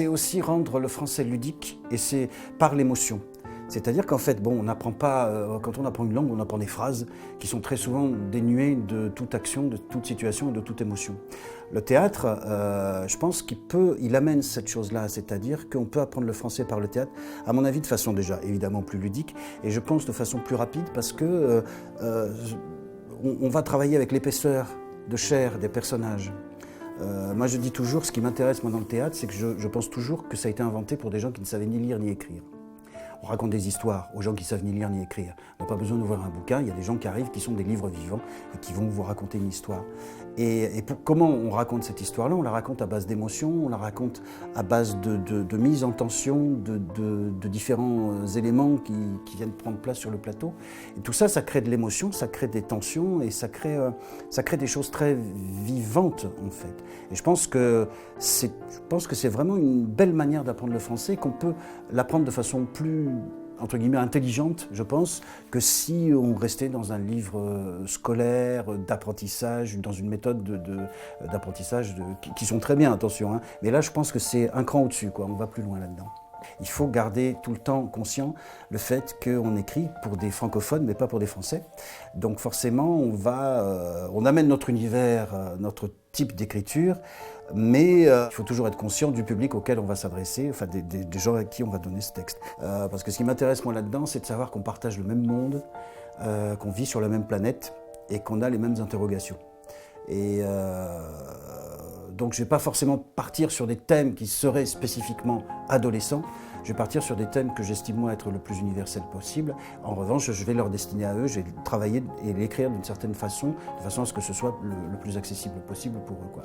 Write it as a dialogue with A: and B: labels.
A: c'est aussi rendre le français ludique, et c'est par l'émotion. C'est-à-dire qu'en fait, bon, on n'apprend pas, quand on apprend une langue, on apprend des phrases qui sont très souvent dénuées de toute action, de toute situation et de toute émotion. Le théâtre, je pense il amène cette chose-là, c'est-à-dire qu'on peut apprendre le français par le théâtre, à mon avis de façon déjà évidemment plus ludique, et je pense de façon plus rapide parce que on va travailler avec l'épaisseur de chair des personnages. Moi je dis toujours, ce qui m'intéresse moi dans le théâtre, c'est que je pense toujours que ça a été inventé pour des gens qui ne savaient ni lire ni écrire. On raconte des histoires aux gens qui savent ni lire ni écrire. On n'a pas besoin d'ouvrir un bouquin, il y a des gens qui arrivent, qui sont des livres vivants et qui vont vous raconter une histoire. Et comment on raconte cette histoire-là? On la raconte à base d'émotions, on la raconte à base de mise en tension, de différents éléments qui viennent prendre place sur le plateau. Et tout ça, ça crée de l'émotion, ça crée des tensions et ça crée des choses très vivantes en fait. Et je pense que c'est vraiment une belle manière d'apprendre le français, qu'on peut l'apprendre de façon plus, entre guillemets, intelligente, je pense, que si on restait dans un livre scolaire, d'apprentissage, dans une méthode d'apprentissage qui sont très bien, attention, hein. Mais là, je pense que c'est un cran au-dessus, quoi. On va plus loin là-dedans. Il faut garder tout le temps conscient le fait qu'on écrit pour des francophones, mais pas pour des Français. Donc forcément, on amène notre univers, notre type d'écriture, mais il faut toujours être conscient du public auquel on va s'adresser, enfin des gens à qui on va donner ce texte. Parce que ce qui m'intéresse moi là-dedans, c'est de savoir qu'on partage le même monde, qu'on vit sur la même planète et qu'on a les mêmes interrogations. Et donc je ne vais pas forcément partir sur des thèmes qui seraient spécifiquement adolescents, je vais partir sur des thèmes que j'estime moi être le plus universel possible. En revanche, je vais leur destiner à eux, je vais travailler et l'écrire d'une certaine façon, de façon à ce que ce soit le plus accessible possible pour eux, quoi.